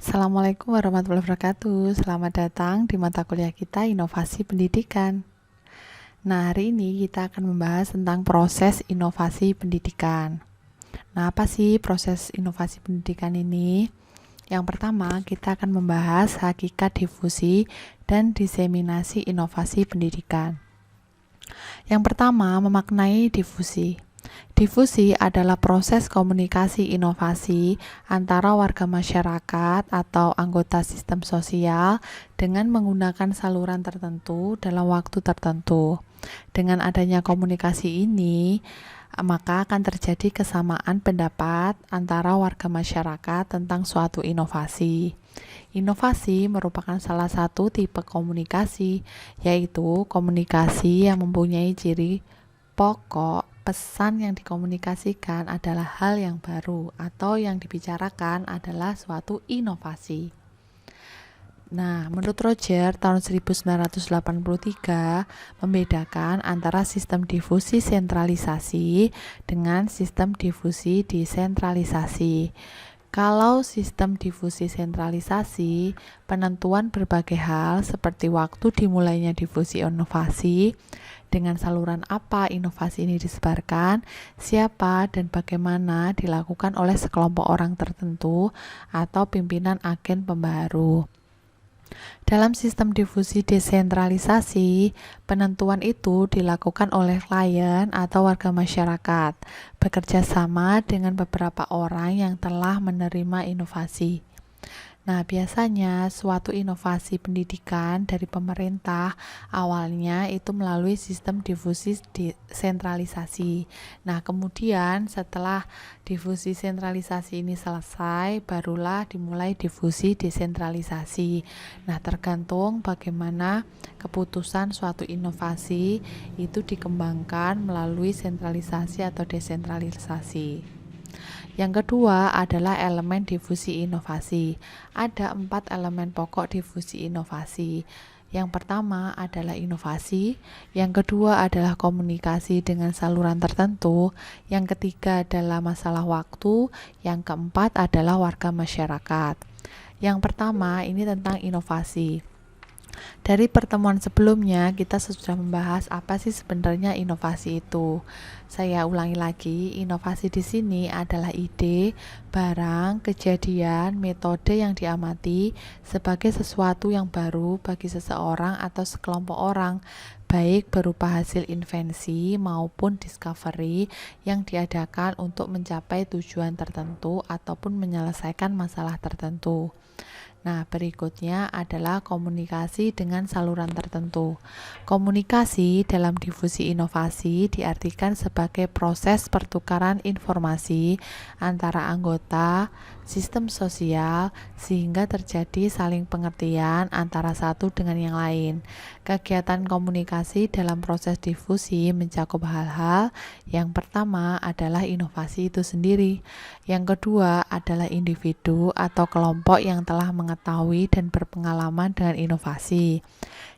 Assalamualaikum warahmatullahi wabarakatuh. Selamat datang di mata kuliah kita Inovasi Pendidikan. Nah, hari ini kita akan membahas tentang proses inovasi pendidikan. Nah, apa sih proses inovasi pendidikan ini? Yang pertama, kita akan membahas hakikat difusi dan diseminasi inovasi pendidikan. Yang pertama, memaknai difusi. Difusi adalah proses komunikasi inovasi antara warga masyarakat atau anggota sistem sosial dengan menggunakan saluran tertentu dalam waktu tertentu. Dengan adanya komunikasi ini, maka akan terjadi kesamaan pendapat antara warga masyarakat tentang suatu inovasi. Inovasi merupakan salah satu tipe komunikasi, yaitu komunikasi yang mempunyai ciri pokok. Pesan yang dikomunikasikan adalah hal yang baru atau yang dibicarakan adalah suatu inovasi. Nah, menurut Roger, tahun 1983 membedakan antara sistem difusi sentralisasi dengan sistem difusi desentralisasi. Kalau sistem difusi sentralisasi, penentuan berbagai hal seperti waktu dimulainya difusi inovasi, dengan saluran apa inovasi ini disebarkan, siapa dan bagaimana dilakukan oleh sekelompok orang tertentu atau pimpinan agen pembaharu. Dalam sistem difusi desentralisasi, penentuan itu dilakukan oleh klien atau warga masyarakat, bekerja sama dengan beberapa orang yang telah menerima inovasi. Nah, biasanya suatu inovasi pendidikan dari pemerintah awalnya itu melalui sistem difusi desentralisasi. Nah, kemudian setelah difusi sentralisasi ini selesai, barulah dimulai difusi desentralisasi. Nah, tergantung bagaimana keputusan suatu inovasi itu dikembangkan melalui sentralisasi atau desentralisasi. Yang kedua adalah elemen difusi inovasi. Ada 4 elemen pokok difusi inovasi. Yang pertama adalah inovasi, yang kedua adalah komunikasi dengan saluran tertentu, yang ketiga adalah masalah waktu, yang keempat adalah warga masyarakat. Yang pertama ini tentang inovasi. Dari pertemuan sebelumnya kita sudah membahas apa sih sebenarnya inovasi itu. Saya ulangi lagi, inovasi di sini adalah ide, barang, kejadian, metode yang diamati sebagai sesuatu yang baru bagi seseorang atau sekelompok orang, baik berupa hasil invensi maupun discovery yang diadakan untuk mencapai tujuan tertentu ataupun menyelesaikan masalah tertentu. Nah, berikutnya adalah komunikasi dengan saluran tertentu. Komunikasi dalam difusi inovasi diartikan sebagai proses pertukaran informasi antara anggota sistem sosial sehingga terjadi saling pengertian antara satu dengan yang lain. Kegiatan komunikasi dalam proses difusi mencakup hal-hal. Yang pertama adalah inovasi itu sendiri. Yang kedua adalah individu atau kelompok yang telah mengetahui dan berpengalaman dengan inovasi.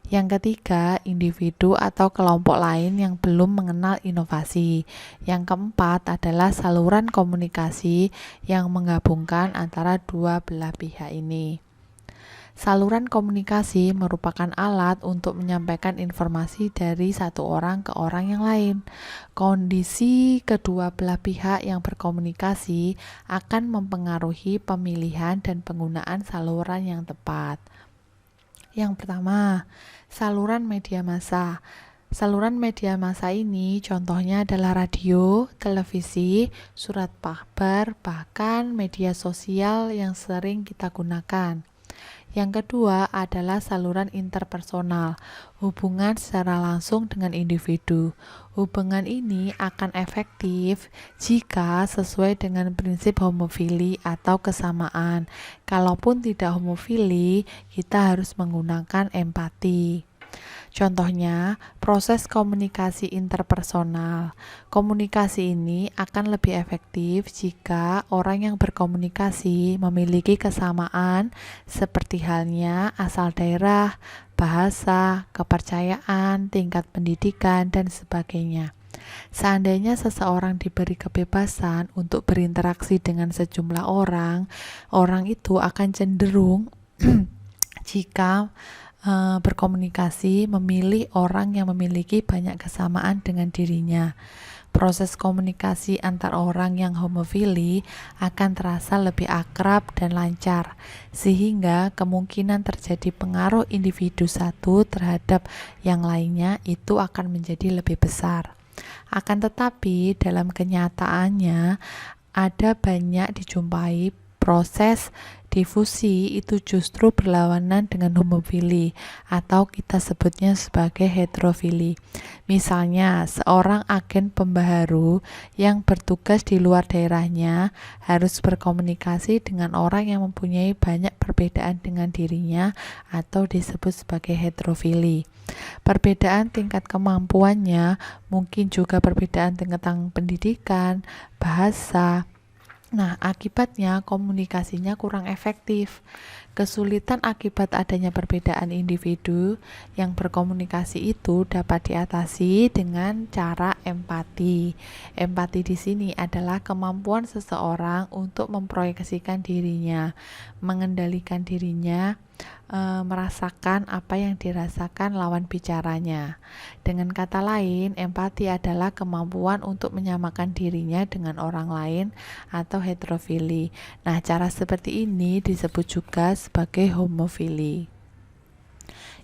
Yang ketiga, individu atau kelompok lain yang belum mengenal inovasi. Yang keempat adalah saluran komunikasi yang menggabungkan antara dua belah pihak ini. Saluran komunikasi merupakan alat untuk menyampaikan informasi dari satu orang ke orang yang lain. Kondisi kedua belah pihak yang berkomunikasi akan mempengaruhi pemilihan dan penggunaan saluran yang tepat. Yang pertama, saluran media massa. Saluran media massa ini contohnya adalah radio, televisi, surat kabar, bahkan media sosial yang sering kita gunakan. Yang kedua adalah saluran interpersonal, hubungan secara langsung dengan individu. Hubungan ini akan efektif jika sesuai dengan prinsip homofili atau kesamaan. Kalaupun tidak homofili, kita harus menggunakan empati. Contohnya, proses komunikasi interpersonal. Komunikasi ini akan lebih efektif jika orang yang berkomunikasi memiliki kesamaan seperti halnya asal daerah, bahasa, kepercayaan, tingkat pendidikan, dan sebagainya. Seandainya seseorang diberi kebebasan untuk berinteraksi dengan sejumlah orang, orang itu akan cenderung jika berkomunikasi memilih orang yang memiliki banyak kesamaan dengan dirinya. Proses komunikasi antar orang yang homofili akan terasa lebih akrab dan lancar, sehingga kemungkinan terjadi pengaruh individu satu terhadap yang lainnya itu akan menjadi lebih besar. Akan tetapi dalam kenyataannya ada banyak dijumpai proses difusi itu justru berlawanan dengan homofili atau kita sebutnya sebagai heterofili. Misalnya, seorang agen pembaharu yang bertugas di luar daerahnya harus berkomunikasi dengan orang yang mempunyai banyak perbedaan dengan dirinya atau disebut sebagai heterofili. Perbedaan tingkat kemampuannya, mungkin juga perbedaan tentang pendidikan, bahasa. Nah, akibatnya komunikasinya kurang efektif. Kesulitan akibat adanya perbedaan individu yang berkomunikasi itu dapat diatasi dengan cara empati. Empati di sini adalah kemampuan seseorang untuk memproyeksikan dirinya, mengendalikan dirinya, merasakan apa yang dirasakan lawan bicaranya. Dengan kata lain, empati adalah kemampuan untuk menyamakan dirinya dengan orang lain atau heterofili. Nah, cara seperti ini disebut juga sebagai homofili.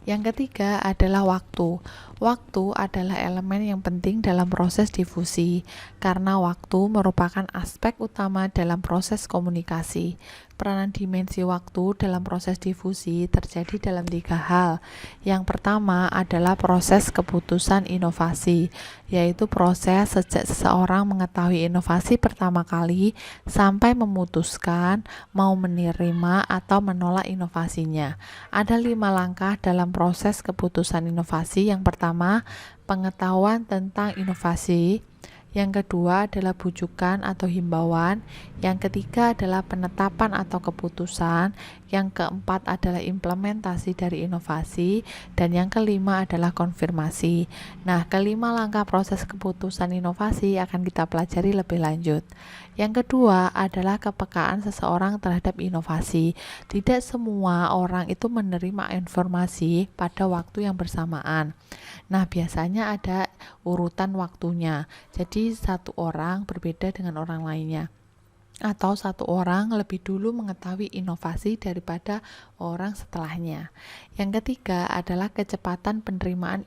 Yang ketiga adalah waktu. Waktu adalah elemen yang penting dalam proses difusi, karena waktu merupakan aspek utama dalam proses komunikasi. Peranan dimensi waktu dalam proses difusi terjadi dalam 3 hal. Yang pertama adalah proses keputusan inovasi, yaitu proses sejak seseorang mengetahui inovasi pertama kali sampai memutuskan mau menerima atau menolak inovasinya. Ada 5 langkah dalam proses keputusan inovasi. Yang pertama, pengetahuan tentang inovasi. Yang kedua adalah bujukan atau himbauan. Yang ketiga adalah penetapan atau keputusan. Yang keempat adalah implementasi dari inovasi. Dan yang kelima adalah konfirmasi. Nah, kelima langkah proses keputusan inovasi akan kita pelajari lebih lanjut. Yang kedua adalah kepekaan seseorang terhadap inovasi. Tidak semua orang itu menerima informasi pada waktu yang bersamaan. Nah, biasanya ada urutan waktunya. Jadi satu orang berbeda dengan orang lainnya, atau satu orang lebih dulu mengetahui inovasi daripada orang setelahnya. Yang ketiga adalah kecepatan penerimaan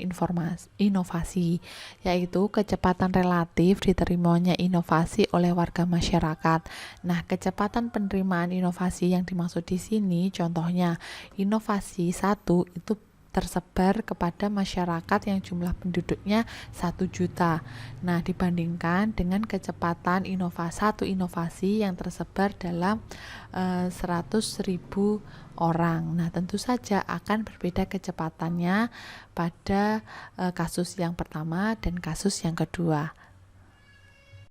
inovasi, yaitu kecepatan relatif diterimanya inovasi oleh warga masyarakat. Nah, kecepatan penerimaan inovasi yang dimaksud di sini contohnya inovasi satu itu tersebar kepada masyarakat yang jumlah penduduknya 1 juta. Nah, dibandingkan dengan kecepatan satu inovasi yang tersebar dalam 100.000 orang. Nah, tentu saja akan berbeda kecepatannya pada kasus yang pertama dan kasus yang kedua.